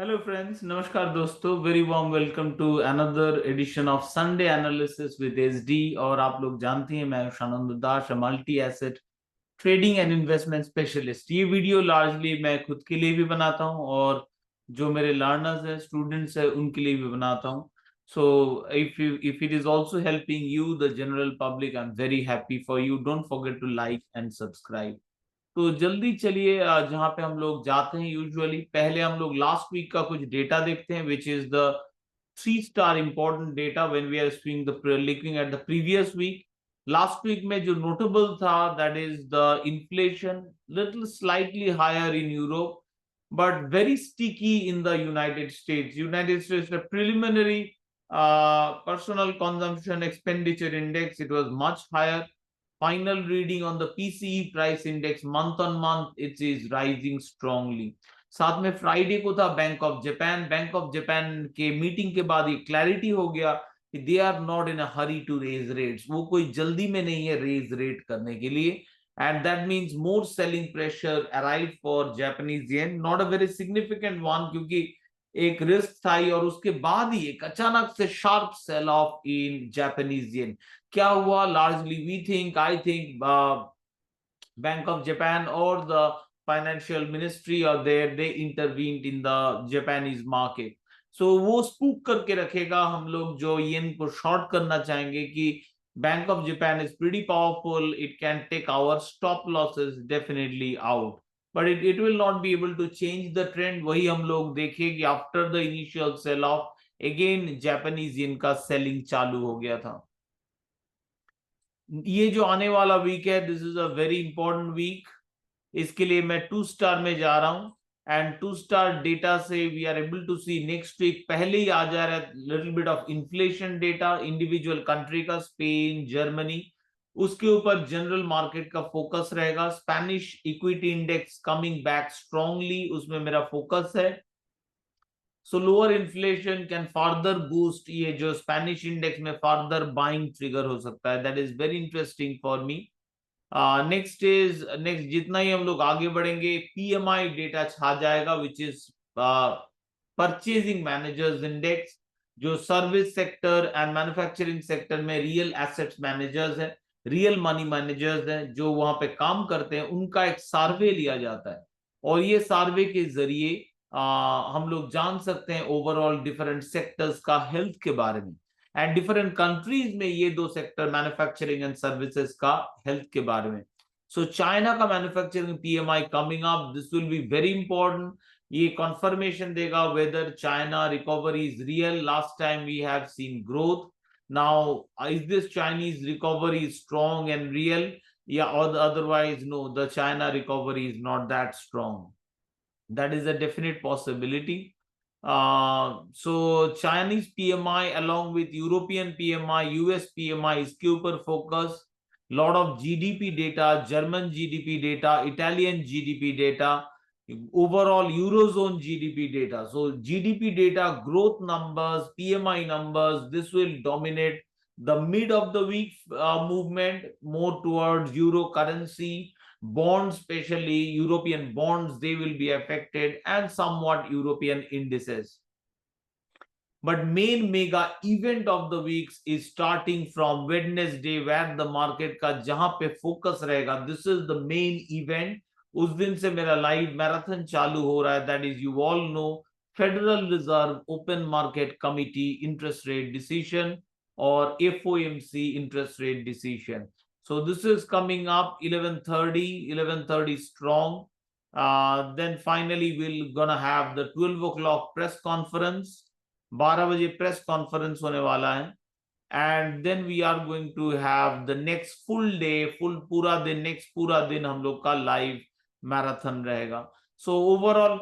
Hello friends, नमस्कार दोस्तों। Very warm welcome to another edition of Sunday analysis with SD. और आप लोग जानते हैं मैं Shanand Das, multi asset trading and investment specialist. ये वीडियो लार्जली मैं खुद के लिए भी बनाता हूं और जो मेरे लर्नर्स हैं, स्टूडेंट्स हैं, उनके लिए भी बनाता हूं। सो if it is also helping you, the general public, I'm very happy for you. Don't forget to like and subscribe. तो जल्दी चलिए, जहां पे हम लोग जाते हैं यूजुअली, पहले हम लोग लास्ट वीक का कुछ डेटा देखते हैं, which is the 3 star important data when we are swing the looking at the previous week. Last week में जो नोटेबल था, that is the inflation, little slightly higher in Europe but very sticky in the United States. United States, the preliminary personal consumption expenditure index, it was much higher. Final reading on the PCE price index, month on month it is rising strongly. साथ में Friday को था Bank of Japan के meeting के बाद ये clarity हो गया कि they are not in a hurry to raise rates. वो कोई जल्दी में नहीं है रेज रेट करने के लिए, and that means more selling pressure arrived for Japanese yen. Not a very significant one क्योंकि एक रिस्क था ही, और उसके बाद ही एक अचानक से sharp sell off in Japanese yen. क्या हुआ? Largely we think, I think, bank of Japan और द फाइनेंशियल मिनिस्ट्री और there they intervened in the Japanese market. So वो स्पूक करके रखेगा हम लोग जो येन को शॉर्ट करना चाहेंगे कि Bank of Japan is pretty powerful. It can take our stop losses definitely out, but it will not be able to change the trend. वही हम लोग देखें कि after the initial sell off again Japanese yen का selling चालू हो गया था। ये जो आने वाला वीक है, this is a very important week. इसके लिए मैं 2 स्टार में जा रहा हूं, एंड 2 स्टार डेटा से we are able to see next week पहले ही आ जा रहा है little bit of inflation data individual country का, स्पेन, जर्मनी। उसके ऊपर जनरल मार्केट का फोकस रहेगा। Spanish equity index coming back strongly, उसमें मेरा फोकस है। So lower inflation can further boost ये जो स्पेनिश इंडेक्स में फर्दर बाइंग ट्रिगर हो सकता है। That is very interesting for me. Next जितना ही हम लोग आगे बढ़ेंगे पीएमआई डेटा छा जाएगा, which is purchasing managers index. जो service sector and manufacturing sector में रियल एसेट्स मैनेजर्स है, रियल मनी मैनेजर्स हैं जो वहां पे काम करते हैं, उनका एक सर्वे लिया जाता है। और ये सर्वे के जरिए हम लोग जान सकते हैं ओवरऑल डिफरेंट सेक्टर्स का हेल्थ के बारे में, एंड डिफरेंट कंट्रीज में ये दो सेक्टर मैन्युफैक्चरिंग एंड सर्विसेज का हेल्थ के बारे में। सो चाइना का manufacturing PMI coming up, this will be very important. ये कंफर्मेशन देगा whether China recovery is real. Last time we have seen growth, now is this Chinese recovery strong and real, या otherwise no, the China recovery is not that strong. That is a definite possibility. So Chinese PMI along with European PMI, US PMI इसके ऊपर focus. Lot of GDP data, German GDP data, Italian GDP data, overall Eurozone GDP data. So GDP data, growth numbers, PMI numbers, this will dominate the mid of the week movement more towards euro currency. Bonds, especially European bonds, they will be affected, and somewhat European indices. But main mega event of the weeks is starting from Wednesday, where the market का जहां पे focus रहेगा, this is the main event. उस दिन से मेरा live marathon चालू हो रहा है, that is, you all know, Federal Reserve Open Market Committee interest rate decision or FOMC interest rate decision. So this is coming up 11:30 strong. Then finally we'll gonna have the 12 o'clock press conference. 12 बजे press conference होने वाला है, and then we are going to have the next full day, पूरा दिन, next पूरा दिन हम लोग का लाइव मैराथन रहेगा। So overall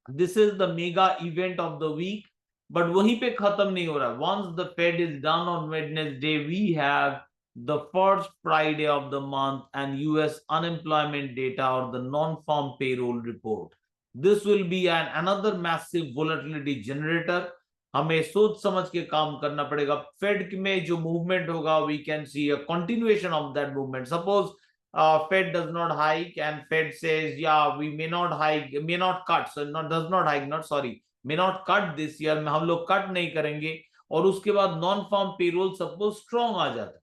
this is the mega event of the week. But वहीं पे खत्म नहीं हो रहा। Once the Fed is done on Wednesday, we have the first Friday of the month and US unemployment data or the non-farm payroll report. This will be another massive volatility generator. हमें सोच समझ के काम करना पड़ेगा। Fade में जो movement होगा, we can see a continuation of that movement. Suppose Fed does not hike and Fed says, yeah, we may not hike, may not cut, so not does not hike, not sorry, may not cut this year, हम लोग cut नहीं करेंगे, और उसके बाद non farm payroll suppose strong आ जाता,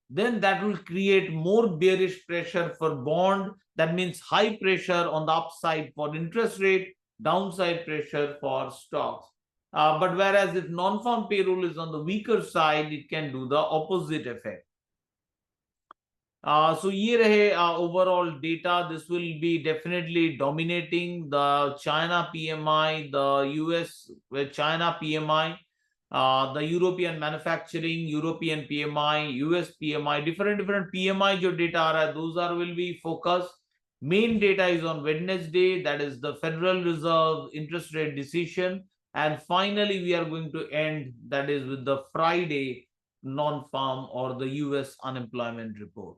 then that will create more bearish pressure for bond. That means high pressure on the upside for interest rate, downside pressure for stocks. But whereas if non-farm payroll is on the weaker side, it can do the opposite effect. So ये रहे overall data. This will be definitely dominating the China PMI, the US with China PMI, the European manufacturing, European PMI, US PMI, different PMI जो data आ रहा है, those are will be focused. Main data is on Wednesday, that is the Federal Reserve interest rate decision, and finally we are going to end, that is with the Friday non-farm or the US unemployment report.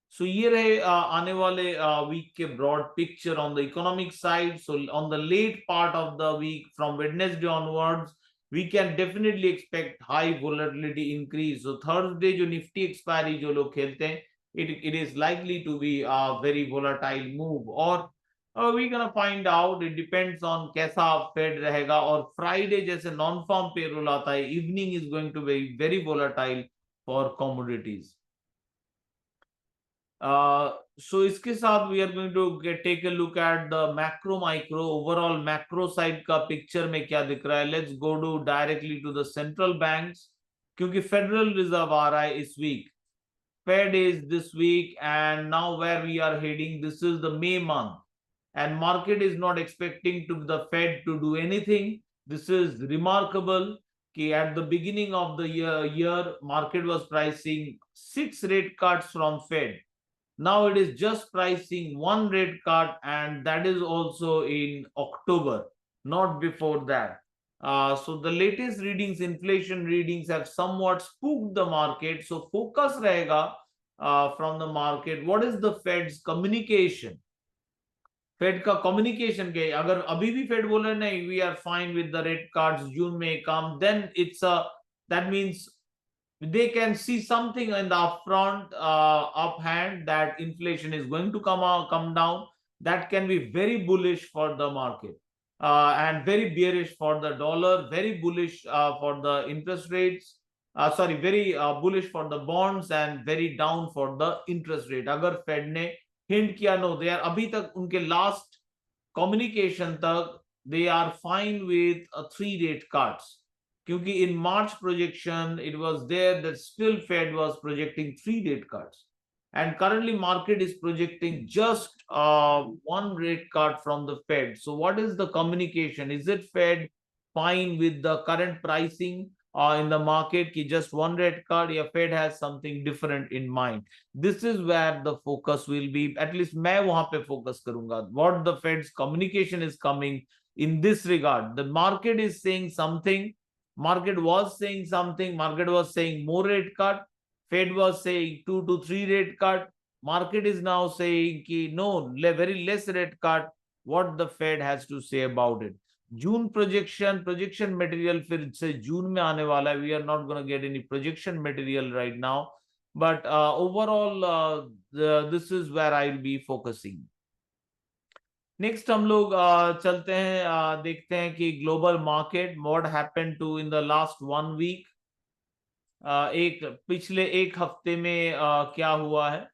So ये रहे आने वाले week के broad picture on the economic side. So on the late part of the week from Wednesday onwards, we can definitely expect high volatility increase. So Thursday जो Nifty expiry जो लोग खेलते हैं, it is likely to be a very volatile move. और we're gonna find out. It depends on कैसा Fed रहेगा. और Friday जैसे non-farm payroll आता है, evening is going to be very volatile for commodities. So इसके साथ we are going to take a look at the macro micro overall macro side का picture में क्या दिख रहा है. Let's go to directly to the central banks, क्योंकि Federal Reserve आ रहा है इस week. Fed is this week, and now where we are heading, this is the May month, and market is not expecting to the Fed to do anything. This is remarkable. At the beginning of the year, market was pricing 6 rate cuts from Fed. Now it is just pricing 1 rate cut, and that is also in October, not before that. So the latest readings, inflation readings, have somewhat spooked the market. So focus रहेगा from the market. What is the Fed's communication? Fed का communication के अगर अभी भी Fed बोले नहीं, we are fine with the rate cuts, June may come, then it's that means they can see something in the upfront uphand that inflation is going to come down. That can be very bullish for the market and very bearish for the dollar, very bullish for the interest rates, very bullish for the bonds and very down for the interest rate. अगर Fed ने hint किया, no, they are अभी तक उनके last communication तक they are fine with 3 rate cuts. क्योंकि in March projection it was there that still Fed was projecting 3 rate cuts, and currently market is projecting just 1 rate cut from the Fed. So what is the communication? Is it Fed fine with the current pricing in the market ki just 1 rate cut, or Fed has something different in mind? This is where the focus will be. At least मैं वहां पे focus करूंगा. What the Fed's communication is coming in this regard. The market is saying something. Market was saying something. Market was saying more rate cut. Fed was saying 2 to 3 rate cut. Market is now saying ki no, very less rate cut. What the Fed has to say about it. June projection material फिर से June में आने वाला है. We are not going to get any projection material right now. But overall, this is where I will be focusing. Next हम लोग चलते हैं, देखते हैं कि global market what happened to in the last 1 week. एक पिछले 1 हफ्ते में क्या हुआ है.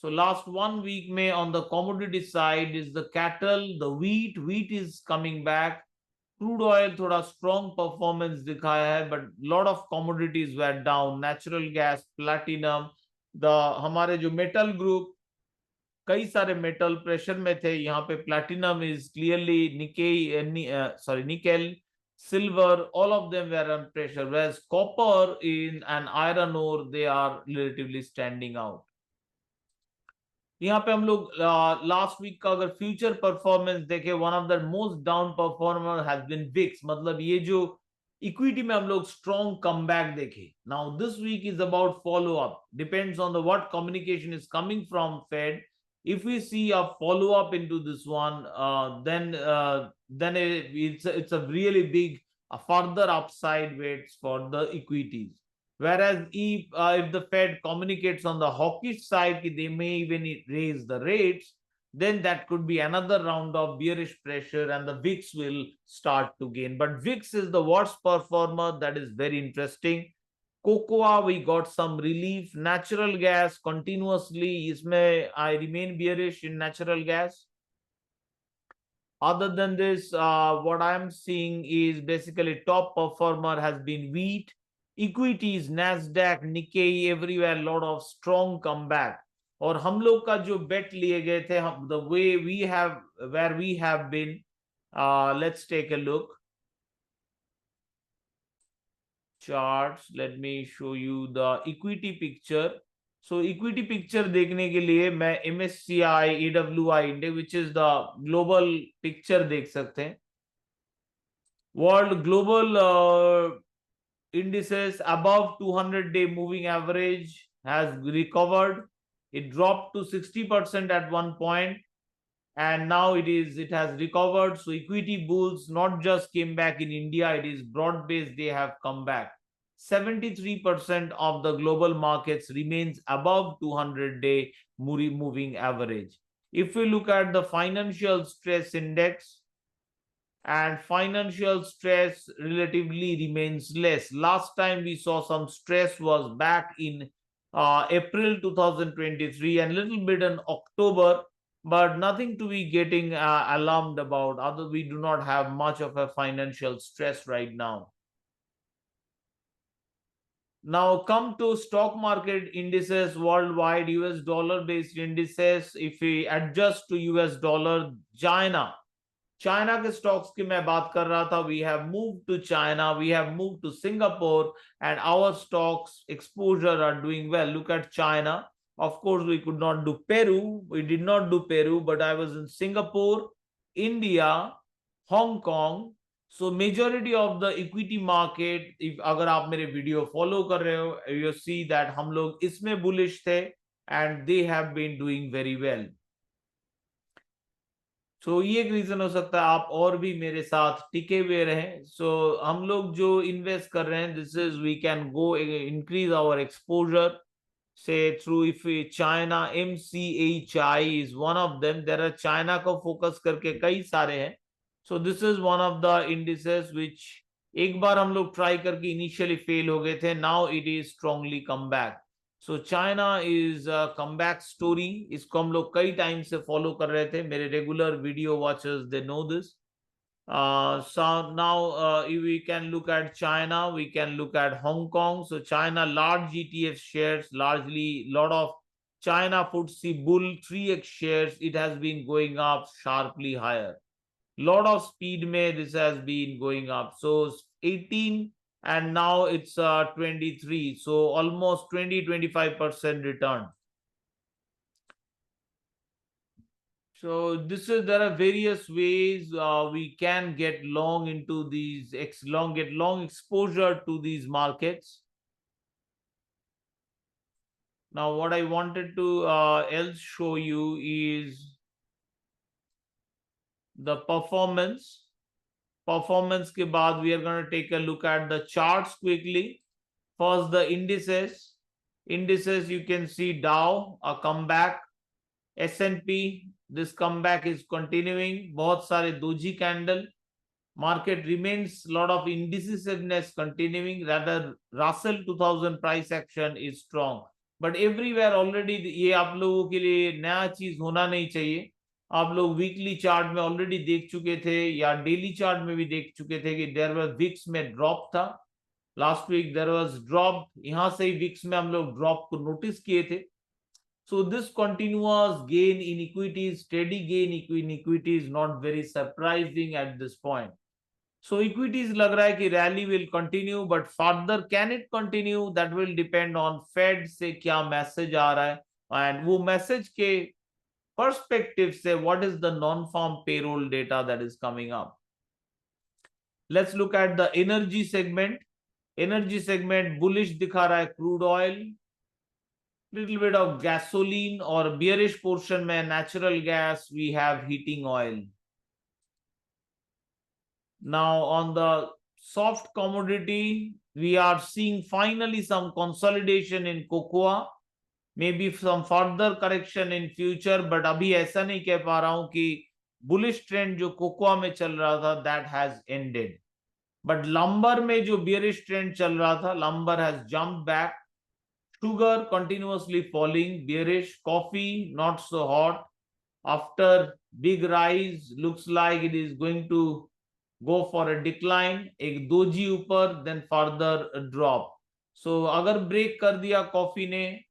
सो लास्ट 1 वीक में on the commodity side is the cattle, the wheat is coming back. Crude oil थोड़ा स्ट्रॉन्ग परफॉर्मेंस दिखाया है, but lot of commodities were down. Natural gas, platinum, हमारे जो मेटल ग्रुप, कई सारे मेटल प्रेशर में थे. यहाँ पे platinum is clearly nickel, silver, all of them were on pressure, whereas copper in and iron ore, they are relatively standing out. यहाँ पे हम लोग लास्ट वीक का अगर फ्यूचर परफॉर्मेंस देखें, one of the most down performer has been VIX. मतलब ये जो इक्विटी में हम लोग स्ट्रॉन्ग कमबैक देखे. Now this week is about follow up, depends on the what communication is coming from Fed. If we see a follow up into this one, then it's a really big further upside waits for the equities. Whereas if the Fed communicates on the hawkish side, they may even raise the rates, then that could be another round of bearish pressure and the VIX will start to gain. But VIX is the worst performer. That is very interesting. Cocoa, we got some relief. Natural gas continuously, isme I remain bearish in natural gas. Other than this, what I'm seeing is basically top performer has been wheat. Equities, Nasdaq, Nikkei, everywhere, lot of strong comeback. और हम लोग का जो bet लिए गए थे, the way we have, where we have been, let's take a look. Charts, let me show you the equity picture. So equity picture देखने के लिए मैं MSCI AWI index, which is the global picture, देख सकते हैं. World global indices above 200-day moving average has recovered. It dropped to 60% at one point, and now it has recovered. So equity bulls not just came back in India, it is broad-based, they have come back. 73% of the global markets remains above 200-day moving average. If we look at the financial stress index, and financial stress relatively remains less. Last time we saw some stress was back in April 2023 and a little bit in October, but nothing to be getting alarmed about. Other, we do not have much of a financial stress right now. Now come to stock market indices worldwide, US dollar based indices. If we adjust to US dollar, China के stocks की मैं बात कर रहा था. We have moved to China, we have moved to Singapore, and our stocks exposure are doing well. Look at China. Of course, we could not do Peru. We did not do Peru, but I was in Singapore, India, Hong Kong. So majority of the equity market, if अगर आप मेरे video follow कर रहे हो, you see that हम लोग इसमें bullish थे, and they have been doing very well. So ये एक रीजन हो सकता है आप और भी मेरे साथ टिके हुए रहें. So हम लोग जो इन्वेस्ट कर रहे हैं, this is we can go increase our exposure, say through if China MCHI is one of them. There are China को focus करके कई सारे हैं. So this is one of the indices which एक बार हम लोग try करके initially fail हो गए थे. Now it is strongly come back. So China is a comeback story. इसको हम लोग कई टाइम से फॉलो कर रहे थे. मेरे regular video watchers they know this. So now we can look at China, we can look at Hong Kong. So China large ETF shares, largely lot of China FTSE Bull 3x shares, it has been going up sharply higher. Lot of speed mein this has been going up. So 18 and now it's 23. So almost 20-25% return. So this is, there are various ways we can get long into these, get long exposure to these markets. Now what I wanted to else show you is the performance. Performance के बाद we are going to take a look at the charts quickly. First the indices. Indices, you can see Dow a comeback, S&P, this comeback is continuing. बहुत सारे doji candle. Market remains lot of indecisiveness continuing. Rather Russell 2000 price action is strong. But everywhere already ये आप लोगों के लिए नया चीज होना नहीं चाहिए. आप लोग वीकली चार्ट में ऑलरेडी देख चुके थे या डेली चार्ट में भी देख चुके थे कि देयर वाज विक्स में ड्रॉप था. Last week there was drop. यहां से ही विक्स में हम लोग ड्रॉप को नोटिस किए थे. So this continuous gain in equities, steady gain in equity is not very surprising at this point. So equities लग रहा है कि rally will continue, but further can it continue? That will depend on Fed से क्या message आ रहा है, and वो message के perspective से what is the non-farm payroll data that is coming up. Let's look at the energy segment. Energy segment bullish दिखा रहा है crude oil. Little bit of gasoline or bearish portion में natural gas, we have heating oil. Now on the soft commodity, we are seeing finally some consolidation in cocoa, maybe some further correction in future, but अभी ऐसा नहीं कह पा रहा हूं कि bullish trend जो कोकोआ में चल रहा था that has ended. But lumber में जो bearish trend चल रहा था, lumber has jumped back. Sugar continuously falling, bearish. Coffee not so hot. After big rise, looks like it is going to go for a decline. एक doji ऊपर, then further a drop. So अगर break कर दिया coffee ने,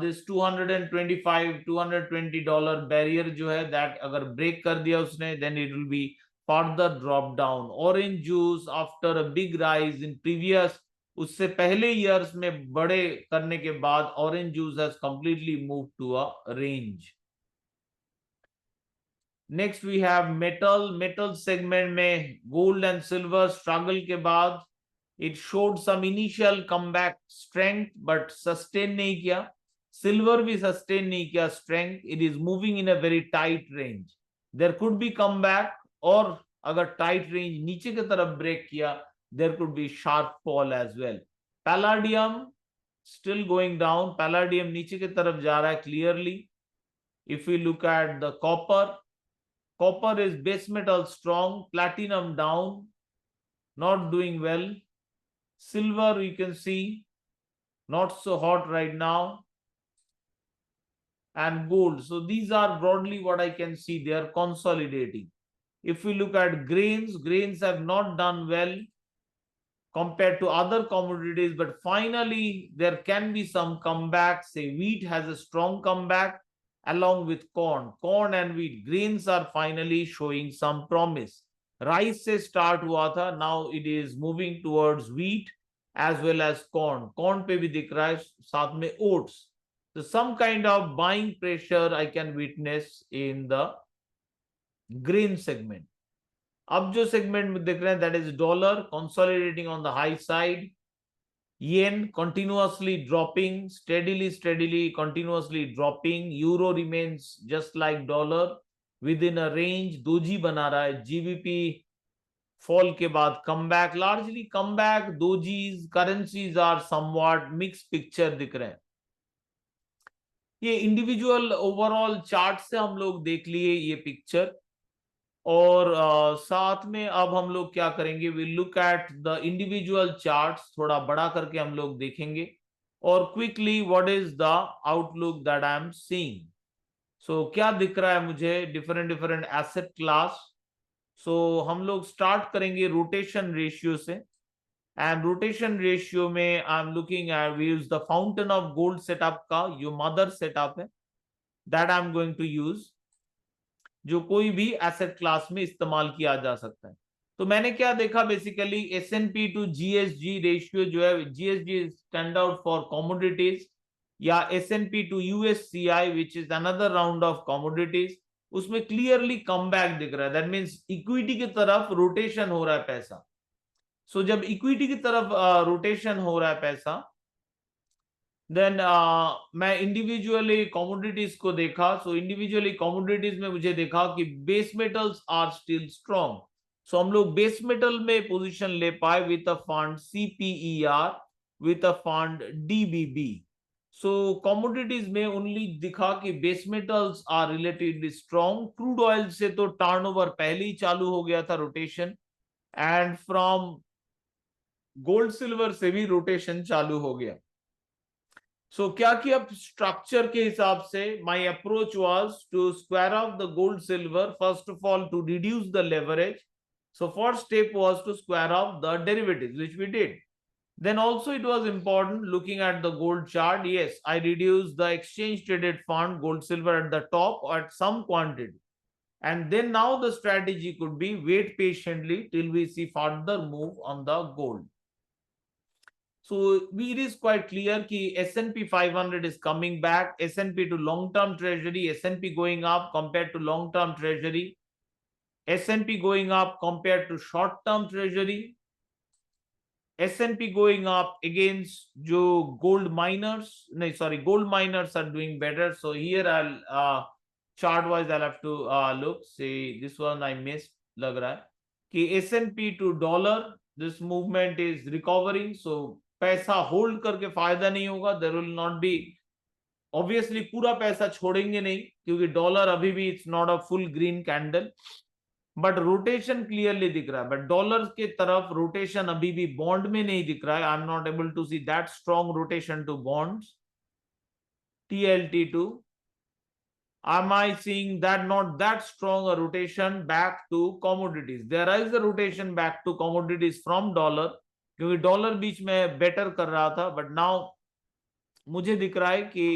this $225-220 barrier जो है, that अगर break कर दिया उसने, then it will be further drop down. Orange juice after a big rise in previous, उससे पहले years में बड़े करने के बाद orange juice has completely moved to a range. Next we have metal segment में gold and silver struggle के बाद it showed some initial comeback strength but sustain नहीं किया. Silver भी sustain नहीं किया strength. It is moving in a very tight range. There could be comeback, और अगर tight range नीचे की तरफ break किया, there could be sharp fall as well. Palladium still going down. Palladium नीचे की तरफ जा रहा है clearly. If we look at the copper is base metal strong. Platinum down, not doing well. Silver, you can see, not so hot right now. And gold. So these are broadly what I can see. They are consolidating. If we look at grains have not done well compared to other commodities, but finally there can be some comeback. Say wheat has a strong comeback along with corn. Corn and wheat, grains are finally showing some promise. Rice से start हुआ था, now it is moving towards wheat as well as corn. Corn पे भी दिख रहा है, साथ में oats. So some kind of buying pressure I can witness in the grain segment. अब जो segment में दिख रहे हैं, that is dollar consolidating on the high side. Yen continuously dropping, steadily, continuously dropping. Euro remains just like dollar within a range. Doji बना रहा है. GBP fall के बाद comeback, largely comeback. Dojis, currencies are somewhat mixed picture दिख रहे हैं. ये individual overall chart से हम लोग देख लिए ये पिक्चर, और साथ में अब हम लोग क्या करेंगे, we look at the individual charts, थोड़ा बड़ा करके हम लोग देखेंगे, और quickly what is the outlook that I am seeing. So क्या दिख रहा है मुझे डिफरेंट एसेट क्लास. सो हम लोग स्टार्ट करेंगे रोटेशन रेशियो से, एंड रोटेशन रेशियो में I am looking at, we use the fountain of gold setup का जो मदर सेटअप है, that I am going to use, जो कोई भी एसेट क्लास में इस्तेमाल किया जा सकता है. तो मैंने क्या देखा, basically S&P to GSG ratio जो है, GSG stand out for commodities, या S&P to USCI which is another round of commodities, उसमें क्लियरली कमबैक दिख रहा है. दैट मींस इक्विटी की तरफ रोटेशन हो रहा है पैसा. सो जब इक्विटी की तरफ रोटेशन हो रहा है पैसा, देन मैं इंडिविजुअली कमोडिटीज को देखा. सो इंडिविजुअली कमोडिटीज में मुझे देखा कि base metals are still strong. So हम लोग बेस मेटल में पोजीशन ले पाए with a fund CPER, with a fund DBB. So commodities में ओनली दिखा कि base metals are relatively strong. Crude oil से तो टर्नओवर पहले ही चालू हो गया था rotation, and from gold silver से भी रोटेशन चालू हो गया. सो क्या किया स्ट्रक्चर के हिसाब से, my approach was to square off the gold silver, first of all to reduce the leverage. So first step was to square off the derivatives which we did. Then also it was important looking at the gold chart. Yes, I reduced the exchange traded fund gold silver at the top at some quantity, and then now the strategy could be wait patiently till we see further move on the gold. So it is quite clear कि S&P 500 is coming back. S&P to long-term treasury, S&P going up compared to long-term treasury, S&P going up compared to short-term treasury, S&P going up against जो gold miners, नहीं sorry, gold miners are doing better. So here I'll chart wise I'll have to look. See this one I missed, लग रहा है कि S&P to dollar this movement is recovering, so पैसा hold करके फायदा नहीं होगा. There will not be, obviously पूरा पैसा छोड़ेंगे नहीं क्योंकि डॉलर अभी भी it's not a full green candle, but rotation clearly दिख रहा है. बट डॉलर के तरफ रोटेशन अभी भी बॉन्ड में नहीं दिख रहा है. I am not able to see that strong rotation to bonds. TLT2, am I seeing that not that strong a rotation back to commodities? There is a rotation back to commodities from dollar क्योंकि dollar बीच में better कर रहा था, but now मुझे दिख रहा है कि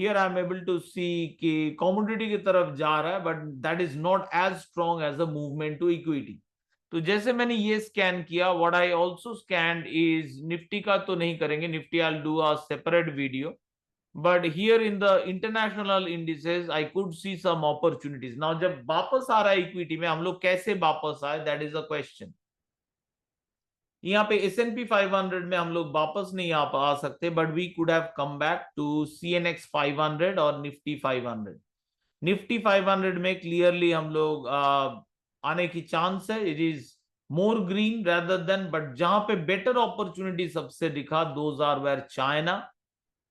here I am able to see कि कमोडिटी की तरफ जा रहा है, but that is not as strong as a movement to equity. तो जैसे मैंने ये स्कैन किया, what I also scanned is Nifty का तो नहीं करेंगे, Nifty I will do a separate video, but here in the international indices I could see some opportunities. Now जब वापस आ रहा है इक्विटी में, हम लोग कैसे वापस आए, that is a question. यहाँ पे S&P 500 में हम लोग वापस नहीं आ सकते, but we could have come back to CNX 500 और Nifty 500. Nifty 500 में clearly हम लोग आने की चांस है. It is more green rather than, but जहां पे better opportunity सबसे दिखा, those are where China.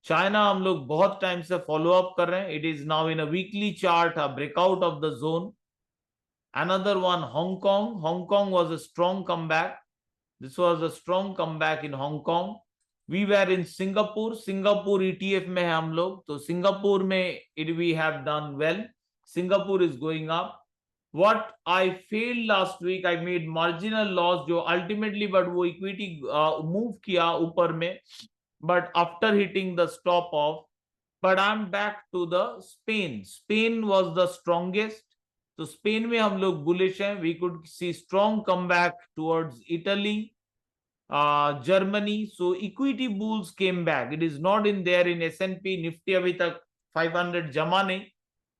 China हम लोग बहुत टाइम से फॉलो अप कर रहे हैं. It is now in a weekly chart, a breakout of the zone. Another one Hong Kong. Hong Kong was a strong comeback. This was a strong comeback in Hong Kong. We were in Singapore. Singapore ETF में है हम लोग, तो Singapore में it we have done well. Singapore is going up. What I failed last week, I made marginal loss जो ultimately, but वो equity move किया ऊपर में, but after hitting the stop off. But I'm back to the Spain. Spain was the strongest. So Spain में हम लोग bullish हैं. We could see strong comeback towards Italy, Germany. So equity bulls came back. It is not in there in S&P. Nifty अभी तक 500 जमा नहीं,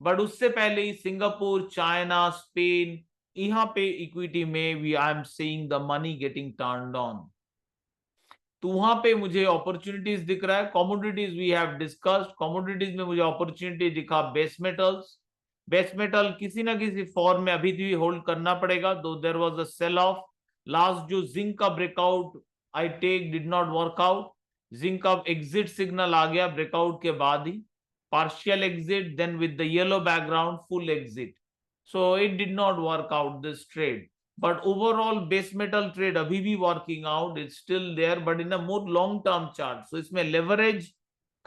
but उससे पहले ही सिंगापुर, चाइना, स्पेन, यहाँ पे इक्विटी में we I am seeing the money getting turned on. तो वहां पे मुझे अपॉर्चुनिटीज दिख रहा है. Commodities we have discussed. Commodities में मुझे अपॉर्चुनिटी दिखा बेस मेटल्स. बेस मेटल किसी ना किसी फॉर्म में अभी भी होल्ड करना पड़ेगा, though there was a sell off. Last जो जिंक का breakout I take did not work out. Zinc का एग्जिट सिग्नल आ गया ब्रेकआउट के बाद ही, partial exit, then with the yellow background full exit. So it did not work out this trade. But overall base metal trade abhi bhi working out, it's still there, but in a more long term chart. So इसमें leverage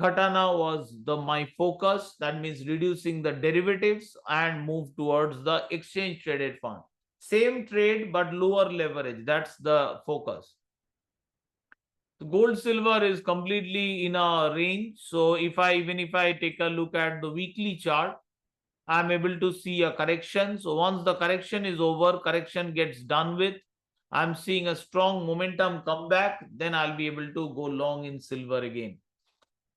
ghatana was my focus. That means reducing the derivatives and move towards the exchange traded fund. Same trade but lower leverage. That's the focus. Gold silver is completely in a range. So even if I take a look at the weekly chart, I'm able to see a correction. So once the correction is over, correction gets done with, I'm seeing a strong momentum come back, then I'll be able to go long in silver again.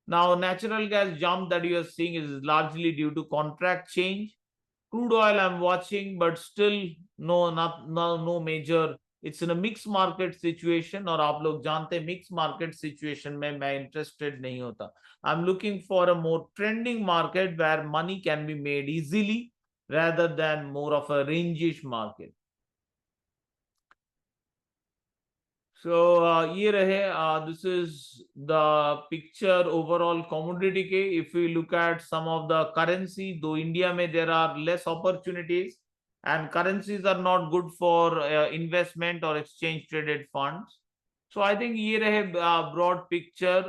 Now, natural gas jump that you are seeing is largely due to contract change. Crude oil I'm watching, but still no major. It's in a mixed market situation, और आप लोग जानते हैं mixed market situation में मैं interested नहीं होता. I'm looking for a more trending market where money can be made easily rather than more of a range-ish market. So ये रहे, this is the picture overall commodity के. If we look at some of the currency, though India में there are less opportunities and currencies are not good for investment or exchange traded funds. So I think ये रहे broad picture,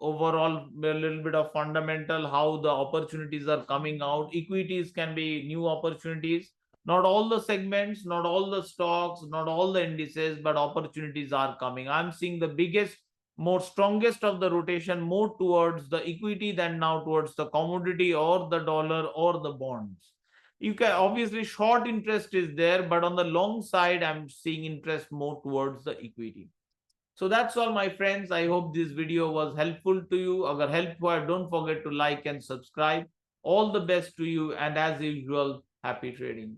overall a little bit of fundamental how the opportunities are coming out. Equities can be new opportunities. Not all the segments, not all the stocks, not all the indices, but opportunities are coming. I'm seeing the biggest, more strongest of the rotation more towards the equity than now towards the commodity or the dollar or the bonds. You can obviously short interest is there, but on the long side, I'm seeing interest more towards the equity. So that's all, my friends. I hope this video was helpful to you. Agar helpful, don't forget to like and subscribe. All the best to you, and as usual, happy trading.